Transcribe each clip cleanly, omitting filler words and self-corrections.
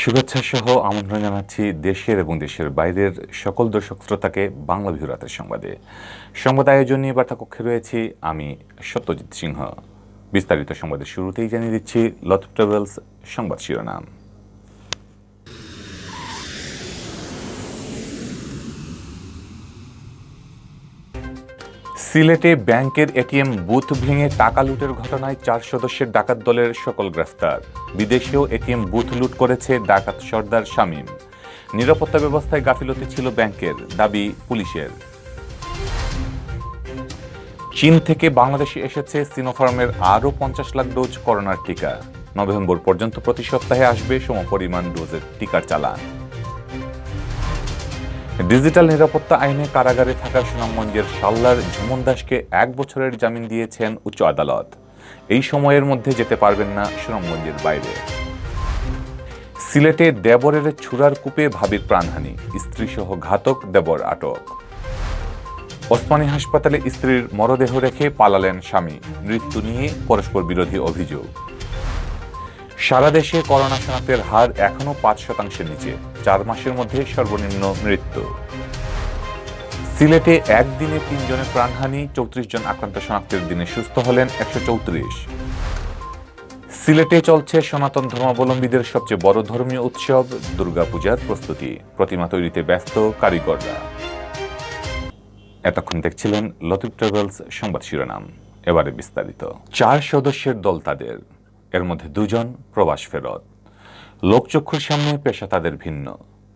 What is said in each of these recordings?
শুভেচ্ছা সহ আমন্ত্রণ জানাচ্ছি দেশের এবং দেশের বাইরের সকল দর্শক শ্রোতাকে বাংলাভিউ রাতের সংবাদে। সংবাদ আয়োজন নিয়ে বার্তা কক্ষে রয়েছি আমি সত্যজিৎ সিংহ। বিস্তারিত সংবাদের শুরুতেই জানিয়ে দিচ্ছি লতিফ ট্রাভেলস সংবাদ শিরোনাম। সিলেটে ব্যাংকের এটিএম বুথ ভেঙে টাকা লুটের ঘটনায় 4 সদস্যের ডাকাত দলের সকল গ্রেফতার। বিদেশেও এটিএম বুথ লুট করেছে ডাকাত সর্দার শামীম। নিরাপত্তা ব্যবস্থায় গাফিলতি ছিল ব্যাংকের, দাবি পুলিশের। চীন থেকে বাংলাদেশে এসেছে সিনোফার্মের আরও 50 লাখ ডোজ করোনার টিকা। নভেম্বর পর্যন্ত প্রতি সপ্তাহে আসবে সমপরিমাণ ডোজের টিকার চালান। ডিজিটাল নিরাপত্তা আইনে কারাগারে থাকা সুনামগঞ্জের শাল্লার ঝুমন দাসকে 1 বছরের জামিন দিয়েছেন উচ্চ আদালত। এই সময়ের মধ্যে যেতে পারবেন না সুনামগঞ্জের বাইরে। সিলেটে দেবরের ছুরার কূপে ভাবির প্রাণহানি, স্ত্রীসহ ঘাতক দেবর আটক। ওসমানী হাসপাতালে স্ত্রীর মরদেহ রেখে পালালেন স্বামী, মৃত্যু নিয়ে পরস্পর বিরোধী অভিযোগ। সারা দেশে করোনা শনাক্তের হার এখনো 5% নিচে, 4 মাসের মধ্যে সর্বনিম্ন মৃত্যু। সিলেটে একদিনে 3 জনের প্রাণহানি, 34 জন আক্রান্ত শনাক্তের দিনে সুস্থ হলেন 134। সিলেটে চলছে সনাতন ধর্মাবলম্বীদের সবচেয়ে বড় ধর্মীয় উৎসব দুর্গাপূজার প্রস্তুতি, প্রতিমা তৈরিতে ব্যস্ত কারিগররা। এতক্ষণ দেখছিলেন লতিফ ট্রাভেলস সংবাদ শিরোনাম। এবারে বিস্তারিত। 4 সদস্যের দল তাদের, এর মধ্যে 2 জন প্রবাস ফেরত। লোকচক্ষুর সামনে পেশা তাদের ভিন্ন,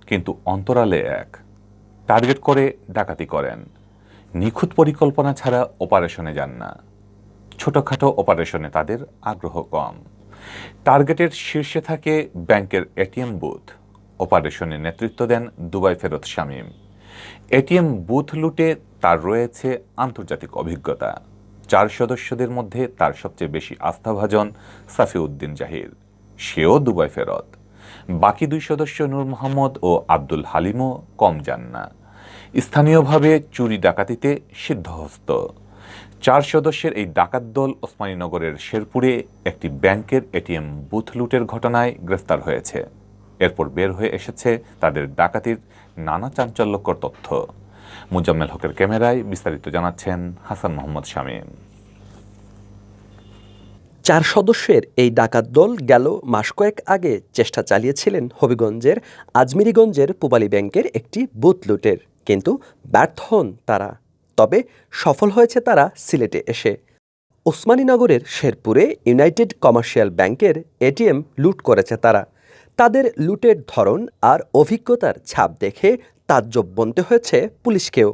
কিন্তু অন্তরালে এক। টার্গেট করে ডাকাতি করেন, নিখুঁত পরিকল্পনা ছাড়া অপারেশনে যান না। ছোটখাটো অপারেশনে তাদের আগ্রহ কম। টার্গেটের শীর্ষে থাকে ব্যাংকের এটিএম বুথ। অপারেশনে নেতৃত্ব দেন দুবাই ফেরত শামীম। এটিএম বুথ লুটে তার রয়েছে আন্তর্জাতিক অভিজ্ঞতা। 4 সদস্যদের মধ্যে তার সবচেয়ে বেশি আস্থাভাজন সাফিউদ্দিন জাহির, সেও দুবাই ফেরত। বাকি 2 সদস্য নূর মোহাম্মদ ও আব্দুল হালিমও কম যান না, স্থানীয়ভাবে চুরি ডাকাতিতে সিদ্ধহস্ত। 4 সদস্যের এই ডাকাত দল ওসমানীনগরের শেরপুরে একটি ব্যাংকের এটিএম বুথ লুটের ঘটনায় গ্রেফতার হয়েছে। এরপর বের হয়ে এসেছে তাদের ডাকাতির নানা চাঞ্চল্যকর তথ্য। মুজাম্মেল হকের ক্যামেরায় বিস্তারিত জানাচ্ছেন হাসান মোহাম্মদ শামীম। 4 সদস্যের এই ডাকাত দল গেল মাস কয়েক আগে চেষ্টা চালিয়েছিলেন হবিগঞ্জের আজমিরিগঞ্জের পূবালী ব্যাংকের একটি বুথ লুটের, কিন্তু ব্যর্থ হন তারা। তবে সফল হয়েছে তারা সিলেটে এসে। ওসমানীনগরের শেরপুরে ইউনাইটেড কমার্শিয়াল ব্যাংকের এটিএম লুট করেছে তারা। তাদের লুটের ধরন আর অভিজ্ঞতার ছাপ দেখে তাজ্জব বনতে হয়েছে পুলিশকেও,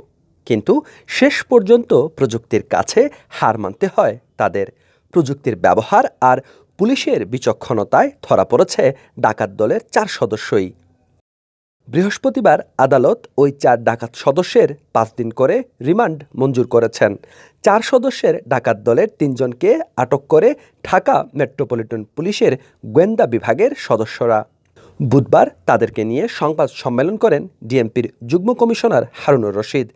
কিন্তু শেষ পর্যন্ত প্রযুক্তির কাছে হার মানতে হয় তাদের। প্রযুক্তির ব্যবহার আর পুলিশের বিচক্ষণতায় ধরা পড়েছে ডাকাত দলের 4 সদস্যই। বৃহস্পতিবার আদালত ওই 4 ডাকাত সদস্যের 5 দিন করে রিমান্ড মঞ্জুর করেছেন। 4 সদস্যের ডাকাত দলের 3 জনকে আটক করে ঢাকা মেট্রোপলিটন পুলিশের গোয়েন্দা বিভাগের সদস্যরা। বুধবার তাদেরকে নিয়ে সংবাদ সম্মেলন করেন ডিএমপির যুগ্ম কমিশনার হারুনুর রশিদ।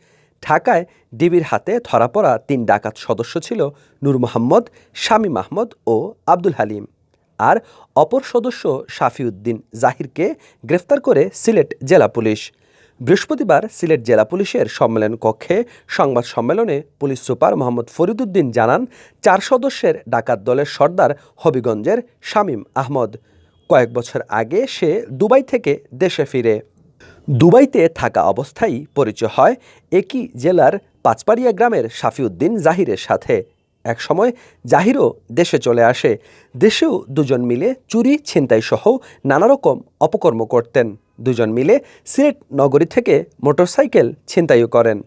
ঢাকায় ডিবির হাতে ধরা পড়া 3 ডাকাত সদস্য ছিল নূর মোহাম্মদ, শামীম আহমদ ও আব্দুল হালিম। আর অপর সদস্য সাফিউদ্দিন জাহিরকে গ্রেফতার করে সিলেট জেলা পুলিশ। বৃহস্পতিবার সিলেট জেলা পুলিশের সম্মেলন কক্ষে সংবাদ সম্মেলনে পুলিশ সুপার মোহাম্মদ ফরিদুদ্দিন জানান, 4 সদস্যের ডাকাত দলের সর্দার হবিগঞ্জের শামীম আহমদ। কয়েক বছর আগে সে দুবাই থেকে দেশে ফিরে। দুবাইতে থাকা অবস্থায় পরিচয় হয় একই জেলার পাঁচপাড়িয়া গ্রামের সাফিউদ্দিন জাহিরের সাথে। একসময় জাহিরও দেশে চলে আসে। দেশেও 2 জন মিলে চুরি, ছিনতাই সহ নানা রকম অপকর্ম করতেন। 2 জন মিলে সিলেট নগরী থেকে মোটরসাইকেল ছিনতাইও করেন।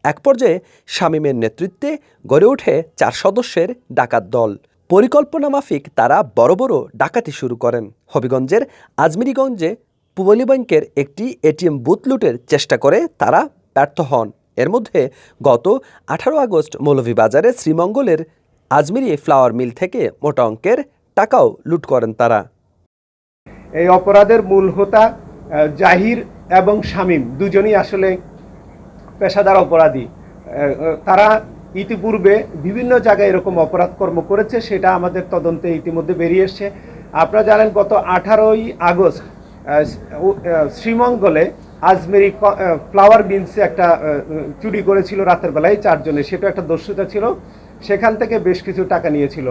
এক পর্যায়ে শামীমের নেতৃত্বে গড়ে ওঠে 4 সদস্যের ডাকাত দল। পরিকল্পনা মাফিক তারা বড় বড় ডাকাতি শুরু করেন। হবিগঞ্জের আজমিরিগঞ্জে পূবালী ব্যাংকের একটি এটিএম বুথ লুটের চেষ্টা করে তারা ব্যর্থ হন। এর মধ্যে গত 18 আগস্ট মৌলভীবাজারে শ্রীমঙ্গলের আজমিরি ফ্লাওয়ার মিল থেকে মোটা অঙ্কের টাকাও লুট করেন তারা। এই অপরাধের মূল হোতা জাহির এবং শামীম দুজনই আসলে পেশাদার অপরাধী। তারা ইতিপূর্বে বিভিন্ন জায়গায় এরকম অপরাধ কর্ম করেছে, সেটা আমাদের তদন্তে ইতিমধ্যে বেরিয়ে এসছে। আপনারা জানেন গত 18ই আগস্ট শ্রীমঙ্গলে আজমেরি ফ্লাওয়ার বিনসে একটা চুরি করেছিল রাতের বেলায় 4 জনে, সেটা একটা দস্যুতা ছিল, সেখান থেকে বেশ কিছু টাকা নিয়েছিল।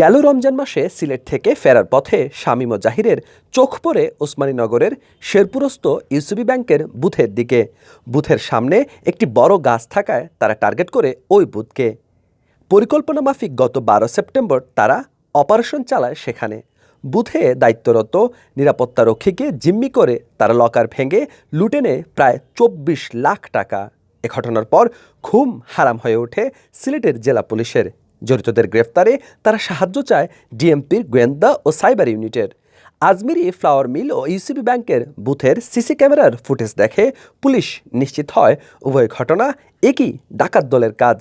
গেল রমজান মাসে সিলেট থেকে ফেরার পথে শামীম ও জাহিরের চোখ পড়ে ওসমানীনগরের শেরপুরস্থ ইউসিবি ব্যাংকের বুথের দিকে। বুথের সামনে একটি বড় গাছ থাকায় তারা টার্গেট করে ওই বুথকে। পরিকল্পনা মাফিক গত 12 সেপ্টেম্বর তারা অপারেশন চালায় সেখানে। বুথে দায়িত্বরত নিরাপত্তারক্ষীকে জিম্মি করে তারা লকার ভেঙে লুটে নেয় প্রায় 24 লাখ টাকা। এ ঘটনার পর ঘুম হারাম হয়ে ওঠে সিলেটের জেলা পুলিশের। জড়িতদের গ্রেফতারে তারা সাহায্য চায় ডিএমপির গোয়েন্দা ও সাইবার ইউনিটের। আজমেরি ফ্লাওয়ার মিল ও ইউসিবি ব্যাংকের বুথের সিসি ক্যামেরার ফুটেজ দেখে পুলিশ নিশ্চিত হয় উভয় ঘটনা একই ডাকাত দলের কাজ।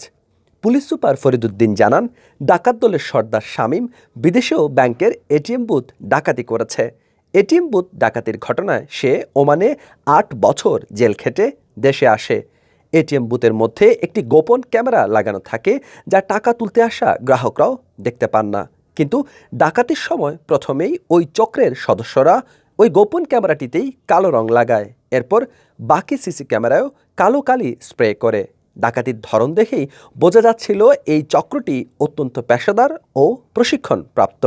পুলিশ সুপার ফরিদুদ্দিন জানান, ডাকাত দলের সর্দার শামীম বিদেশেও ব্যাংকের এটিএম বুথ ডাকাতি করেছে। এটিএম বুথ ডাকাতির ঘটনায় সে ওমানে 8 বছর জেল খেটে দেশে আসে। এটিএম বুথের মধ্যে একটি গোপন ক্যামেরা লাগানো থাকে, যা টাকা তুলতে আসা গ্রাহকরাও দেখতে পান না। কিন্তু ডাকাতির সময় প্রথমেই ওই চক্রের সদস্যরা ওই গোপন ক্যামেরাটিতেই কালো রং লাগায়। এরপর বাকি সিসি ক্যামেরায়ও কালো কালি স্প্রে করে। ডাকাতির ধরন দেখেই বোঝা যাচ্ছিল এই চক্রটি অত্যন্ত পেশাদার ও প্রশিক্ষণ প্রাপ্ত।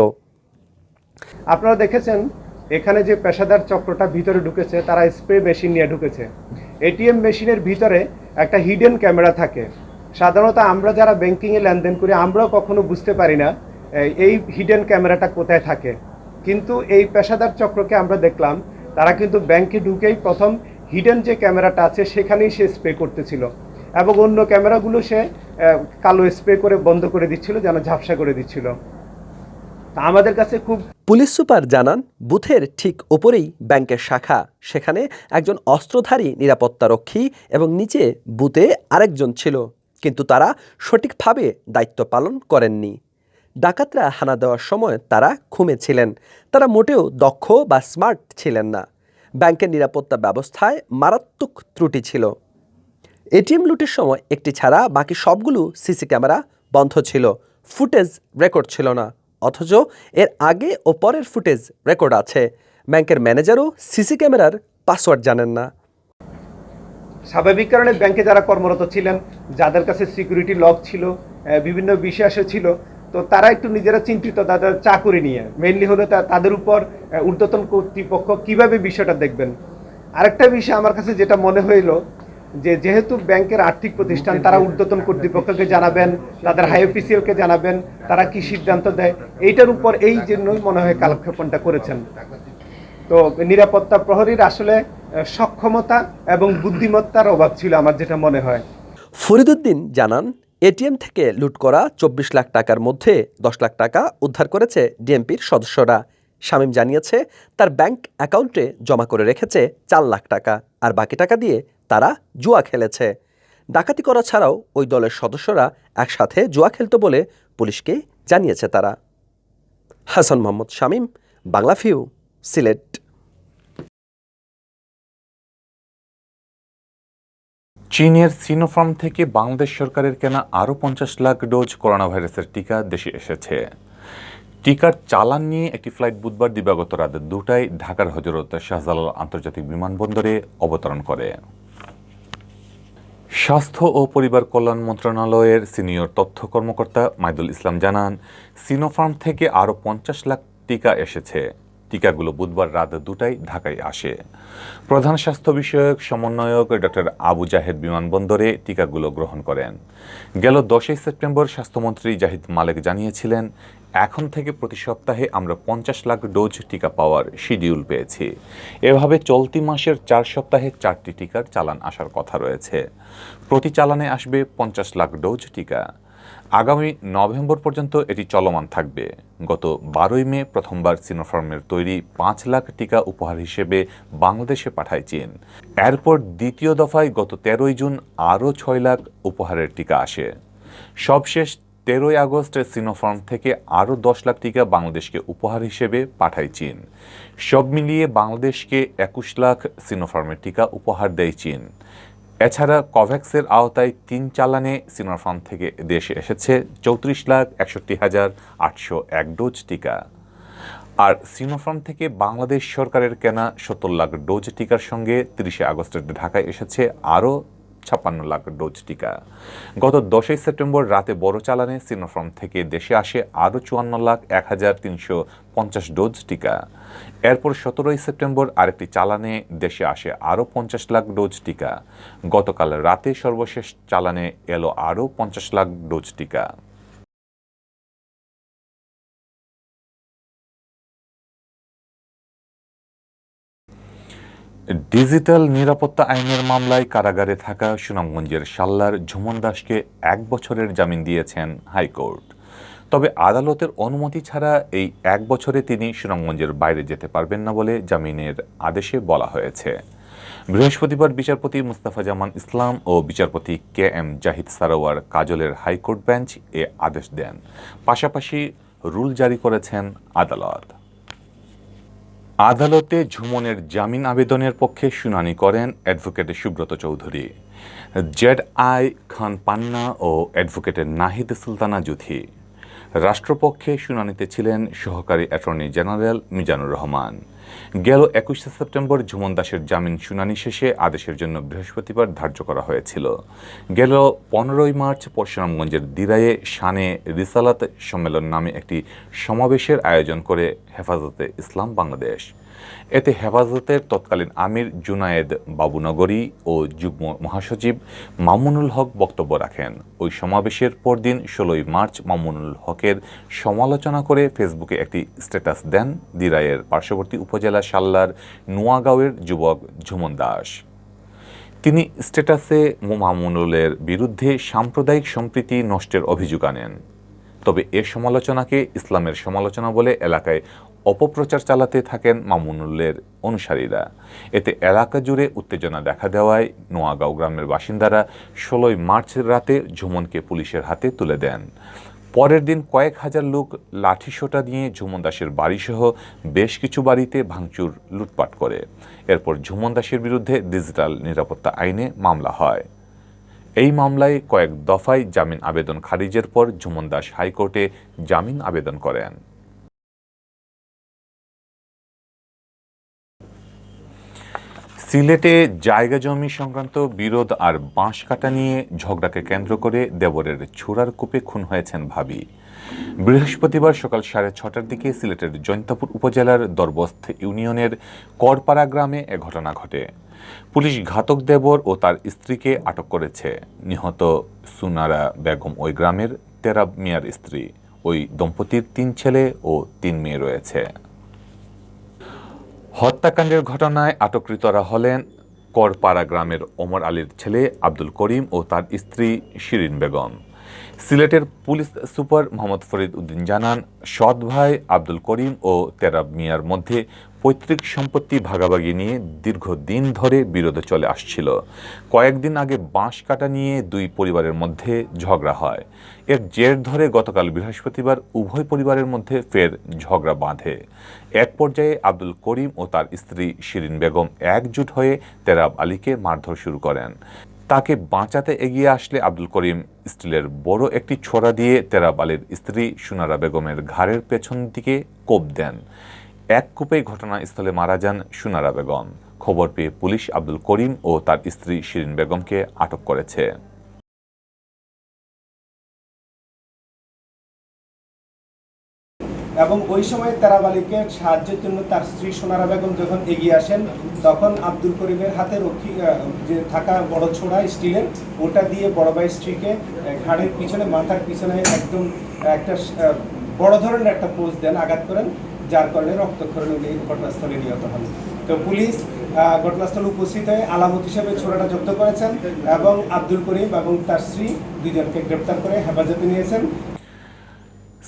আপনারা দেখেছেন এখানে যে পেশাদার চক্রটা ভিতরে ঢুকেছে, তারা স্প্রে মেশিন নিয়ে ঢুকেছে। এটিএম মেশিনের ভিতরে একটা হিডেন ক্যামেরা থাকে। সাধারণত আমরা যারা ব্যাংকিংয়ে লেনদেন করি আমরাও কখনো বুঝতে পারি না এই হিডেন ক্যামেরাটা কোথায় থাকে, কিন্তু এই পেশাদার চক্রকে আমরা দেখলাম তারা কিন্তু ব্যাংকে ঢুকেই প্রথম হিডেন যে ক্যামেরাটা আছে সেখানেই সে স্প্রে করতেছিল, এবং অন্য ক্যামেরাগুলো সে কালো স্প্রে করে বন্ধ করে দিচ্ছিল, যেন ঝাপসা করে দিচ্ছিল। আমাদের কাছে খুব পুলিশ সুপার জানান, বুথের ঠিক ওপরেই ব্যাংকের শাখা। সেখানে একজন অস্ত্রধারী নিরাপত্তারক্ষী এবং নিচে বুথে আরেকজন ছিল, কিন্তু তারা সঠিকভাবে দায়িত্ব পালন করেননি। ডাকাতরা হানা দেওয়ার সময় তারা ঘুমিয়েছিলেন। তারা মোটেও দক্ষ বা স্মার্ট ছিলেন না। ব্যাংকের নিরাপত্তা ব্যবস্থায় মারাত্মক ত্রুটি ছিল। এটিএম লুটের সময় একটি ছাড়া বাকি সবগুলো সিসি ক্যামেরা বন্ধ ছিল, ফুটেজ রেকর্ড ছিল না। অথচ এর আগে ও পরের ফুটেজ রেকর্ড আছে। ব্যাংকের ম্যানেজারও সিসি ক্যামেরার পাসওয়ার্ড জানেন না। স্বাভাবিক কারণে ব্যাংকে যারা কর্মরত ছিলেন, যাদের কাছে সিকিউরিটি লক ছিল, বিভিন্ন বিশ্বাসে ছিল, তো তারা একটু নিজেরা চিন্তিত তাদের চাকুরি নিয়ে। মেইনলি হলো তাদের উপর ঊর্ধ্বতন কর্তৃপক্ষ কিভাবে বিষয়টা দেখবেন। আরেকটা বিষয় আমার কাছে যেটা মনে হইলো, যেহেতু ব্যাংকের আর্থিক প্রতিষ্ঠান, তারা ঊর্ধ্বতন কর্তৃপক্ষকে জানাবেন, তাদের হাই অফিসিয়ালকে জানাবেন, তারা কি সিদ্ধান্ত দেয়, এইটার উপর এই জন্যই মনে হয় কালক্ষেপণটা করেছেন। তো নিরাপত্তা প্রহরীর আসলে সক্ষমতা এবং বুদ্ধিমত্তার অভাব ছিল আমার যেটা মনে হয়। ফরিদুদ্দিন জানান, এটিএম থেকে লুট করা 24 লাখ টাকার মধ্যে 10 লাখ টাকা উদ্ধার করেছে ডিএমপির সদস্যরা। শামীম জানিয়েছে তার ব্যাংক অ্যাকাউন্টে জমা করে রেখেছে 4 লাখ টাকা, আর বাকি টাকা দিয়ে তারা জুয়া খেলেছে। ডাকাতি করা ছাড়াও ওই দলের সদস্যরা একসাথে জুয়া খেলত বলে পুলিশকে জানিয়েছে তারা। হাসান মোহাম্মদ শামীম, বাংলাভিউ, সিলেট। চীনের সিনোফার্ম থেকে বাংলাদেশ সরকারের কেনা আরও 50 লাখ ডোজ করোনা ভাইরাসের টিকা দেশে এসেছে। টিকার চালান নিয়ে একটি ফ্লাইট বুধবার দিবাগত রাত 2টায় ঢাকার হজরত শাহজালাল আন্তর্জাতিক বিমানবন্দরে অবতরণ করে। স্বাস্থ্য ও পরিবার কল্যাণ মন্ত্রণালয়ের সিনিয়র তথ্য কর্মকর্তা মাইদুল ইসলাম জানান, সিনোফার্ম থেকে আরও 50 লাখ টিকা এসেছে। টিকাগুলো বুধবার রাত 2টায় ঢাকায় আসে। প্রধান স্বাস্থ্য বিষয়ক সমন্বয়ক ডক্টর আবু জাহেদ বিমানবন্দরে টিকাগুলো গ্রহণ করেন। গেল 10 সেপ্টেম্বর স্বাস্থ্যমন্ত্রী জাহিদ মালেক জানিয়েছিলেন, এখন থেকে প্রতি সপ্তাহে আমরা 50 লাখ ডোজ টিকা পাওয়ার শিডিউল পেয়েছি। এভাবে চলতি মাসের 4 সপ্তাহে 4টি টিকার চালান আসার কথা রয়েছে। প্রতি চালানে আসবে 50 লাখ ডোজ টিকা। আগামী নভেম্বর পর্যন্ত এটি চলমান থাকবে। গত 12 মে প্রথমবার সিনোফার্মের তৈরি 5 লাখ টিকা উপহার হিসেবে বাংলাদেশে পাঠায় চীন। এরপর দ্বিতীয় দফায় গত 13 জুন আরও 6 লাখ উপহারের টিকা আসে। সবশেষ 13 আগস্ট সিনোফার্ম থেকে আরও 10 লাখ টিকা বাংলাদেশকে উপহার হিসেবে পাঠায় চীন। সব মিলিয়ে বাংলাদেশকে 21 লাখ সিনোফার্মের টিকা উপহার দেয় চীন। এছাড়া কোভ্যাক্সের আওতায় 3 চালানে সিনোফার্ম থেকে দেশে এসেছে 34,61,801 ডোজ টিকা। আর সিনোফার্ম থেকে বাংলাদেশ সরকারের কেনা ৭০ লাখ ডোজ টিকার সঙ্গে ৩০ আগস্টের ঢাকায় এসেছে আরও ৫৬ লাখ ডোজ টিকা। গত ১০ই সেপ্টেম্বর রাতে বড় চালানে সিনোফার্ম থেকে দেশে আসে আরও ৫৪,১,৩৫০ ডোজ টিকা। এরপর ১৭ই সেপ্টেম্বর আরেকটি চালানে দেশে আসে আরও ৫০ লাখ ডোজ টিকা। গতকাল রাতে সর্বশেষ চালানে এলো আরও ৫০ লাখ ডোজ টিকা। ডিজিটাল নিরাপত্তা আইনের মামলায় কারাগারে থাকা সুনামগঞ্জের শাল্লার ঝুমন দাসকে ১ বছরের জামিন দিয়েছেন হাইকোর্ট। তবে আদালতের অনুমতি ছাড়া এই ১ বছরে তিনি সুনামগঞ্জের বাইরে যেতে পারবেন না বলে জামিনের আদেশে বলা হয়েছে। বৃহস্পতিবার বিচারপতি মুস্তাফা জামান ইসলাম ও বিচারপতি কে এম জাহিদ সারোয়ার কাজলের হাইকোর্ট বেঞ্চ এ আদেশ দেন। পাশাপাশি রুল জারি করেছেন আদালত। আদালতে ঝুমনের জামিন আবেদনের পক্ষে শুনানি করেন advocate Subrata Chowdhury, Z I Khan Panna ও অ্যাডভোকেট নাহিদ সুলতানা জুথি। রাষ্ট্রপক্ষে শুনানিতে ছিলেন সহকারী অ্যাটর্নি জেনারেল মিজানুর রহমান। গেল ২১শে সেপ্টেম্বর ঝুমন দাসের জামিন শুনানি শেষে আদেশের জন্য বৃহস্পতিবার ধার্য করা হয়েছিল। গেল ১৫ই মার্চ সুনামগঞ্জের দিরায়ে শানে রিসালাত সম্মেলন নামে একটি সমাবেশের আয়োজন করে হেফাজতে ইসলাম বাংলাদেশ। এতে হেফাজতের তৎকালীন আমির জুনায়েদ বাবুনগরী ও যুগ্ম মহাসচিব মামুনুল হক বক্তব্য রাখেন। ওই সমাবেশের পরদিন ১৬ই মার্চ মামুনুল হকের সমালোচনা করে ফেসবুকে একটি স্ট্যাটাস দেন দিরাইয়ের পার্শ্ববর্তী উপজেলা শাল্লার নোয়াগাঁওয়ের যুবক ঝুমন দাস। তিনি স্ট্যাটাসে মামুনুলের বিরুদ্ধে সাম্প্রদায়িক সম্প্রীতি নষ্টের অভিযোগ আনেন। তবে এ সমালোচনাকে ইসলামের সমালোচনা বলে এলাকায় অপপ্রচার চালাতে থাকেন মামুনুলের অনুসারীরা। এতে এলাকা জুড়ে উত্তেজনা দেখা দেওয়ায় নোয়াগাঁও গ্রামের বাসিন্দারা ১৬ই মার্চ রাতে ঝুমনকে পুলিশের হাতে তুলে দেন। পরের দিন কয়েক হাজার লোক লাঠিসোঁটা নিয়ে ঝুমন দাসের বাড়িসহ বেশ কিছু বাড়িতে ভাঙচুর লুটপাট করে। এরপর ঝুমন দাসের বিরুদ্ধে ডিজিটাল নিরাপত্তা আইনে মামলা হয়। এই মামলায় কয়েক দফায় জামিন আবেদন খারিজের পর ঝুমন দাস হাইকোর্টে জামিন আবেদন করেন। সিলেটে জায়গা জমি সংক্রান্ত বিরোধ আর বাঁশ কাটা নিয়ে ঝগড়াকে কেন্দ্র করে দেবরের ছোড়ার কূপে খুন হয়েছেন ভাবি। বৃহস্পতিবার সকাল ৬:৩০টার দিকে সিলেটের জৈন্তাপুর উপজেলার দরবস্থ ইউনিয়নের করপাড়া গ্রামে এ ঘটনা ঘটে। পুলিশ ঘাতক দেবর ও তার স্ত্রীকে আটক করেছে। নিহত সুনারা বেগম ওই গ্রামের তেরাব মিয়ার স্ত্রী। ওই দম্পতির ৩ ছেলে ও ৩ মেয়ে রয়েছে। হত্যাকাণ্ডের ঘটনায় আটককৃতরা হলেন করপাড়া গ্রামের ওমর আলীর ছেলে আব্দুল করিম ও তার স্ত্রী শিরিন বেগম। সিলেটের পুলিশ সুপার মোহাম্মদ ফরিদ উদ্দিন জানান, সৎ ভাই আব্দুল করিম ও তেরাব মিয়ার মধ্যে পৈতৃক সম্পত্তি ভাগাভাগি নিয়ে দীর্ঘদিন ধরে বিরোধ চলে আসছিল। কয়েকদিন আগে বাঁশ কাটা নিয়ে দুই পরিবারের মধ্যে ঝগড়া হয়। এর জের ধরে গতকাল বৃহস্পতিবার উভয় পরিবারের মধ্যে ফের ঝগড়া বাঁধে। এক পর্যায়ে আব্দুল করিম ও তার স্ত্রী শিরিন বেগম একজোট হয়ে তেরাব আলীকে মারধর শুরু করেন। তাকে বাঁচাতে এগিয়ে আসলে আব্দুল করিম স্টিলের বড় একটি ছোরা দিয়ে তেরাব আলীর স্ত্রী সুনারা বেগমের ঘাড়ের পেছন দিকে কোপ দেন। এক কোপেই ঘটনাস্থলে মারা যান সুনারা বেগম। খবর পেয়ে পুলিশ আব্দুল করিম ও তার স্ত্রী শিরিন বেগমকে আটক করেছে। এবং ওই সময় তেরাব আলীকে সাহায্যের জন্য তার স্ত্রী সোনারা বেগম যখন এগিয়ে আসেন, তখন আব্দুল করিমের হাতে রক্ষী যে থাকা বড় ছোড়া স্টিলের, ওটা দিয়ে বড় ভাই স্ত্রীকে ঘাড়ের পিছনে, মাথার পিছনে একদম একটা বড় ধরনের একটা পোজ দেন, আঘাত করেন, যার কারণে রক্তক্ষরণ উনি ঘটনাস্থলে নিহত হন। তো পুলিশ ঘটনাস্থলে উপস্থিত হয়ে আলামত হিসেবে ছোড়াটা জব্দ করেছেন এবং আব্দুল করিম এবং তার স্ত্রী দুজনকে গ্রেপ্তার করে হেফাজতে নিয়েছেন।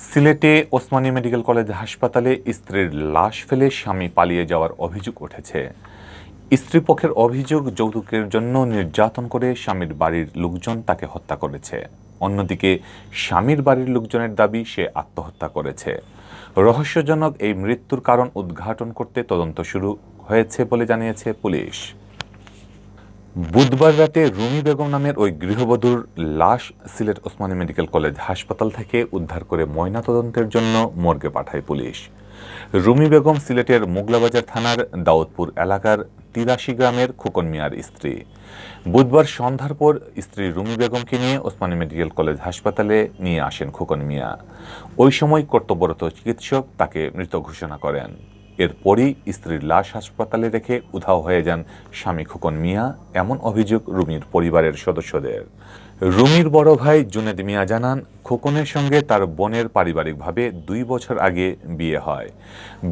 সিলেটে ওসমানী মেডিকেল কলেজ হাসপাতালে স্ত্রীর লাশ ফেলে স্বামী পালিয়ে যাওয়ার অভিযোগ উঠেছে। স্ত্রীপক্ষের অভিযোগ, যৌতুকের জন্য নির্যাতন করে স্বামীর বাড়ির লোকজন তাকে হত্যা করেছে। অন্যদিকে স্বামীর বাড়ির লোকজনের দাবি সে আত্মহত্যা করেছে। রহস্যজনক এই মৃত্যুর কারণ উদ্ঘাটন করতে তদন্ত শুরু হয়েছে বলে জানিয়েছে পুলিশ। বুধবার রাতে রুমি বেগম নামের ওই গৃহবধূর লাশ সিলেট ওসমানী মেডিকেল কলেজ হাসপাতাল থেকে উদ্ধার করে ময়নাতদন্তের জন্য মর্গে পাঠায় পুলিশ। রুমি বেগম সিলেটের মোগলাবাজার থানার দাউদপুর এলাকার ৮৩ গ্রামের খোকন মিয়ার স্ত্রী। বুধবার সন্ধ্যার পর স্ত্রী রুমি বেগমকে নিয়ে ওসমানী মেডিকেল কলেজ হাসপাতালে নিয়ে আসেন খোকন মিয়া। ওই সময় কর্তব্যরত চিকিৎসক তাকে মৃত ঘোষণা করেন। এরপরই স্ত্রীর লাশ হাসপাতালে রেখে উধাও হয়ে যান স্বামী খোকন মিয়া, এমন অভিযোগ রুমির পরিবারের সদস্যদের। রুমির বড় ভাই জুনেদ মিয়া জানান, খোকনের সঙ্গে তার বোনের পারিবারিকভাবে 2 বছর আগে বিয়ে হয়।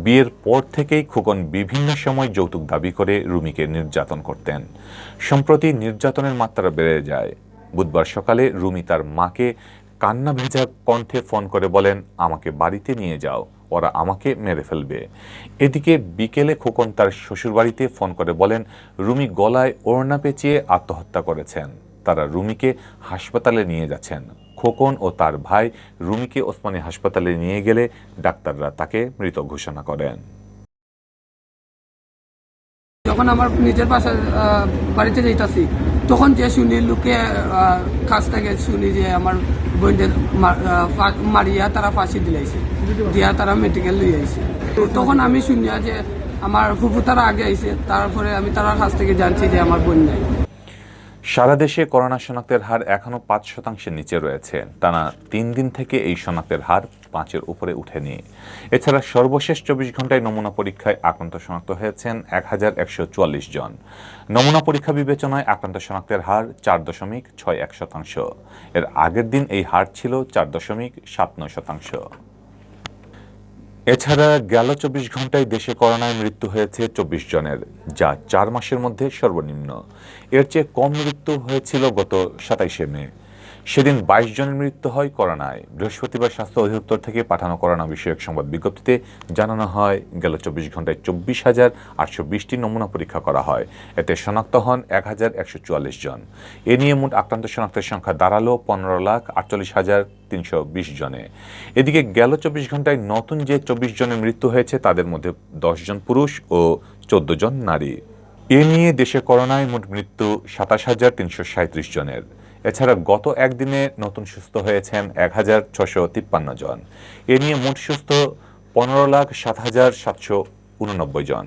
বিয়ের পর থেকেই খোকন বিভিন্ন সময় যৌতুক দাবি করে রুমিকে নির্যাতন করতেন। সম্প্রতি নির্যাতনের মাত্রা বেড়ে যায়। বুধবার সকালে রুমি তার মাকে কান্না ভেজা কণ্ঠে ফোন করে বলেন, আমাকে বাড়িতে নিয়ে যাও, ওরা আমাকে মেরে ফেলবে। এদিকে বিকেলে খোকন তার শ্বশুরবাড়িতে ফোন করে বলেন, রুমি গলায় ওড়না পেঁচিয়ে আত্মহত্যা করেছেন। তারা রুমিকে হাসপাতালে নিয়ে যাচ্ছেন। খোকন ও তার ভাই রুমিকে ওসমানী হাসপাতালে নিয়ে গেলে ডাক্তাররা তাকে মৃত ঘোষণা করেন। যখন আমার নিজের বাড়িতে যাইতাছি, তখন যে শুনি লোকে কাছ থেকে শুনি যে আমার বোনদের মারিয়া তারা ফাঁসি দিলাইছে, দিয়া তারা মেডিকেল লই আইছে। তখন আমি শুনিয়া যে আমার ফুফু তারা আগে আইছে, তারপরে আমি তার কাছ থেকে জানছি যে আমার বোন নাই। সারা দেশে করোনা শনাক্তের হার এখনো 5%-এর নিচে রয়েছে। টানা 3 দিন থেকে এই শনাক্তের হার 5-এর উপরে উঠেনি। এছাড়া সর্বশেষ 24 ঘন্টায় নমুনা পরীক্ষায় আক্রান্ত শনাক্ত হয়েছেন 1144 জন। নমুনা পরীক্ষা বিবেচনায় আক্রান্ত শনাক্তের হার 4.61%। এর আগের দিন এই হার ছিল 4.79%। এছাড়া গেল 24 ঘন্টায় দেশে করোনায় মৃত্যু হয়েছে 24 জনের, যা 4 মাসের মধ্যে সর্বনিম্ন। এর চেয়ে কম মৃত্যু হয়েছিল গত 27শে মে। সেদিন 22 জনের মৃত্যু হয় করোনায়। বৃহস্পতিবার স্বাস্থ্য অধিদপ্তর থেকে পাঠানো করোনা বিষয়ক সংবাদ বিজ্ঞপ্তিতে জানানো হয়, গেল 24 ঘন্টায় 24,820টি নমুনা পরীক্ষা করা হয়। এতে শনাক্ত হন 1,144 জন। এ নিয়ে মোট আক্রান্ত শনাক্তের সংখ্যা দাঁড়ালো 15,48,320 জনে। এদিকে গেল 24 ঘন্টায় নতুন যে 24 জনের মৃত্যু হয়েছে, তাদের মধ্যে 10 জন পুরুষ ও 14 জন নারী। এ নিয়ে দেশে করোনায় মোট মৃত্যু 27,337 জনের। এছাড়া গত একদিনে নতুন সুস্থ হয়েছেন 1,653 জন। এ নিয়ে মোট সুস্থ 15,07,789 জন।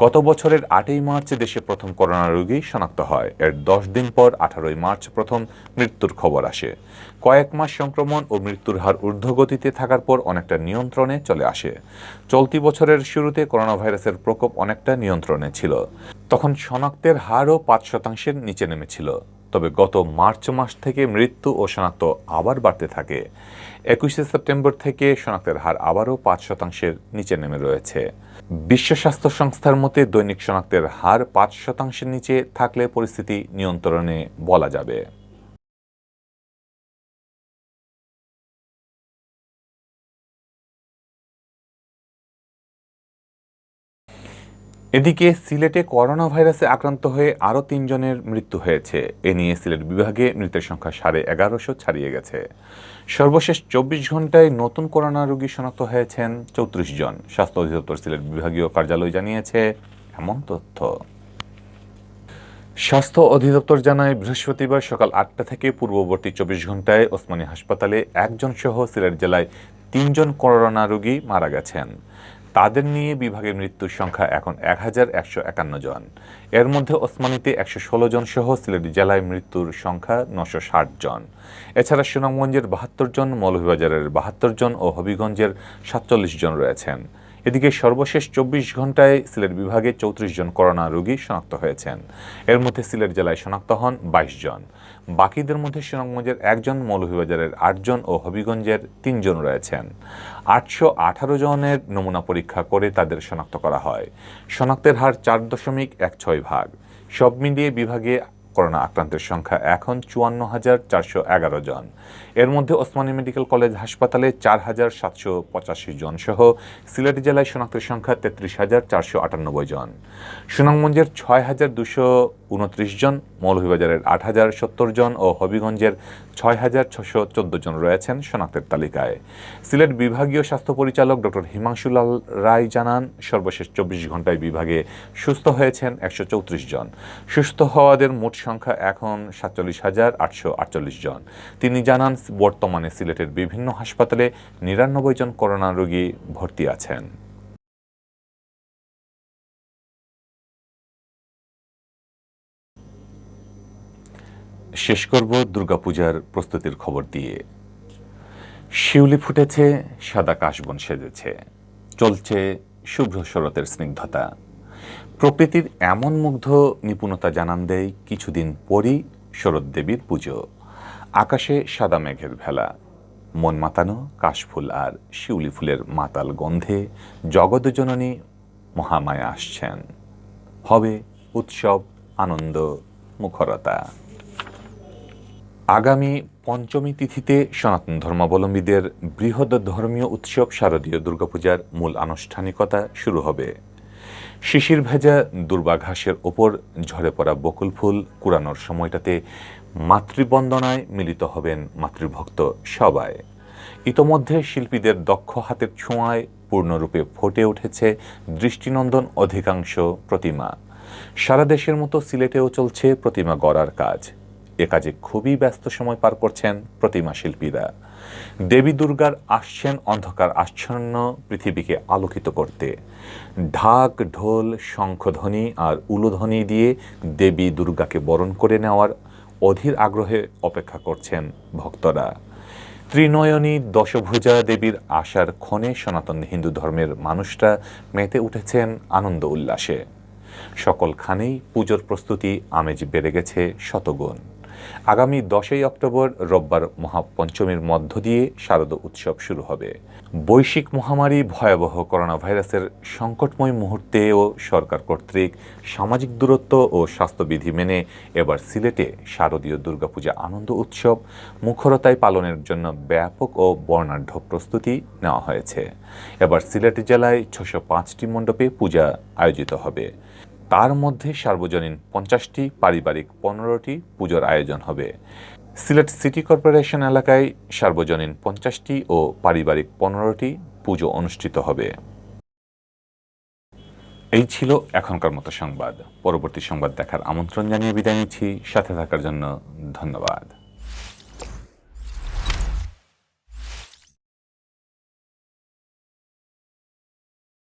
গত বছরের 8ই মার্চ দেশে প্রথম করোনা রোগী শনাক্ত হয়। এর 10 দিন পর 18ই মার্চ প্রথম মৃত্যুর খবর আসে। কয়েক মাস সংক্রমণ ও মৃত্যুর হার ঊর্ধ্বগতিতে থাকার পর অনেকটা নিয়ন্ত্রণে চলে আসে। চলতি বছরের শুরুতে করোনা ভাইরাসের প্রকোপ অনেকটা নিয়ন্ত্রণে ছিল। তখন শনাক্তের হারও 5%-এর নিচে নেমেছিল। তবে গত মার্চ মাস থেকে মৃত্যু ও শনাক্ত আবার বাড়তে থাকে। 21শে সেপ্টেম্বর থেকে শনাক্তের হার আবারও 5%-এর নিচে নেমে রয়েছে। বিশ্ব স্বাস্থ্য সংস্থার মতে দৈনিক শনাক্তের হার 5%-এর নিচে থাকলে পরিস্থিতি নিয়ন্ত্রণে বলা যাবে। এদিকে সিলেটে করোনা ভাইরাসে আক্রান্ত হয়ে আরও 3 জনের মৃত্যু হয়েছে। এ নিয়ে সিলেট বিভাগে মৃতের সংখ্যা 1150 ছাড়িয়ে গেছে। সর্বশেষ 24 ঘন্টায় নতুন করোনা রোগী শনাক্ত হয়েছেন 34 জন। স্বাস্থ্য অধিদপ্তর সিলেট বিভাগীয় কার্যালয় জানিয়েছে এমন তথ্য। স্বাস্থ্য অধিদপ্তর জানায়, বৃহস্পতিবার সকাল 8টা থেকে পূর্ববর্তী 24 ঘন্টায় ওসমানী হাসপাতালে 1 জন সহ সিলেট জেলায় 3 জন করোনা রোগী মারা গেছেন। তাদের নিয়ে বিভাগের মৃত্যুর সংখ্যা এখন 1,151 জন। এর মধ্যে ওসমানীতে 116 জন সহ সিলেট জেলায় মৃত্যুর সংখ্যা 960 জন। এছাড়া সুনামগঞ্জের 72 জন, মৌলভীবাজারের 72 জন ও হবিগঞ্জের 47 জন রয়েছেন। এদিকে সর্বশেষ 24 ঘন্টায় সিলেট বিভাগে 34 জন করোনা রোগী শনাক্ত হয়েছেন। এর মধ্যে সিলেট জেলায় শনাক্ত হন 22 জন। বাকিদের মধ্যে সুনামগঞ্জের 1 জন, মৌলভীবাজারের 8 জন ও হবিগঞ্জের 3 জন রয়েছেন। 818 জনের নমুনা পরীক্ষা করে তাদের শনাক্ত করা হয়। শনাক্তের হার 4.16%। সব মিলিয়ে বিভাগে করোনা আক্রান্তের সংখ্যা এখন 54,411 জন। এর মধ্যে ওসমানী মেডিকেল কলেজ হাসপাতালে 4,785 জন সহ সিলেট জেলায় শনাক্তের সংখ্যা 33,498 জন। সুনামগঞ্জের 29 জন, মৌলভীবাজারের 8,070 জন ও হবিগঞ্জের 6,614 জন রয়েছেন শনাক্তের তালিকায়। সিলেট বিভাগীয় স্বাস্থ্য পরিচালক ডক্টর হিমাংশুলাল রায় জানান, সর্বশেষ 24 ঘন্টায় বিভাগে সুস্থ হয়েছেন 134 জন। সুস্থ হওয়াদের মোট সংখ্যা এখন 47,848 জন। তিনি জানান, বর্তমানে সিলেটের বিভিন্ন হাসপাতালে 99 জন করোনা রোগী ভর্তি আছেন। শেষ করব দুর্গাপূজার প্রস্তুতির খবর দিয়ে। শিউলি ফুটেছে, সাদা কাশবন সেজেছে, চলছে শুভ্র শরতের স্নিগ্ধতা। প্রকৃতির এমন মুগ্ধ নিপুণতা জানান দেয় কিছুদিন পরই শরৎ দেবীর পুজো। আকাশে সাদা মেঘের ভেলা, মন মাতানো কাশফুল আর শিউলি ফুলের মাতাল গন্ধে জগৎজননী মহামায়া আসছেন। হবে উৎসব, আনন্দ, মুখরতা। আগামী পঞ্চমী তিথিতে সনাতন ধর্মাবলম্বীদের বৃহৎ ধর্মীয় উৎসব শারদীয় দুর্গাপূজার মূল আনুষ্ঠানিকতা শুরু হবে। শিশির ভেজা দুর্বাঘাসের ওপর ঝরে পড়া বকুল ফুল কুড়ানোর সময়টাতে মাতৃবন্দনায় মিলিত হবেন মাতৃভক্ত সবাই। ইতোমধ্যে শিল্পীদের দক্ষ হাতের ছোঁয়ায় পূর্ণরূপে ফুটে উঠেছে দৃষ্টিনন্দন অধিকাংশ প্রতিমা। সারা দেশের মতো সিলেটেও চলছে প্রতিমা গড়ার কাজ। এ কাজে খুবই ব্যস্ত সময় পার করছেন প্রতিমা শিল্পীরা। দেবী দুর্গার আসছেন অন্ধকার আচ্ছন্ন পৃথিবীকে আলোকিত করতে। ঢাক, ঢোল, শঙ্খধ্বনি আর উলুধ্বনি দিয়ে দেবী দুর্গাকে বরণ করে নেওয়ার অধীর আগ্রহে অপেক্ষা করছেন ভক্তরা। ত্রিনয়নী দশভুজা দেবীর আসার ক্ষণে সনাতন হিন্দু ধর্মের মানুষরা মেতে উঠেছেন আনন্দ উল্লাসে। সকলখানেই পুজোর প্রস্তুতি আমেজ বেড়ে গেছে শতগুণ। আগামী 10ই অক্টোবর রোববার মহাপঞ্চমীর মধ্য দিয়ে শারদ উৎসব শুরু হবে। বৈশ্বিক মহামারী ভয়াবহ করোনা ভাইরাসের সংকটময় মুহূর্তেও সরকার কর্তৃক সামাজিক দূরত্ব ও স্বাস্থ্যবিধি মেনে এবার সিলেটে শারদীয় দুর্গাপূজা আনন্দ উৎসব মুখরতায় পালনের জন্য ব্যাপক ও বর্ণাঢ্য প্রস্তুতি নেওয়া হয়েছে। এবার সিলেট জেলায় 605টি মণ্ডপে পূজা আয়োজিত হবে। তার মধ্যে সার্বজনীন 50টি, পারিবারিক 15টি পুজোর আয়োজন হবে। সিলেট সিটি কর্পোরেশন এলাকায় সার্বজনীন 50টি ও পারিবারিক 15টি পুজো অনুষ্ঠিত হবে। এই ছিল এখনকার মতো সংবাদ। পরবর্তী সংবাদ দেখার আমন্ত্রণ জানিয়ে বিদায় নিচ্ছি। সাথে থাকার জন্য ধন্যবাদ।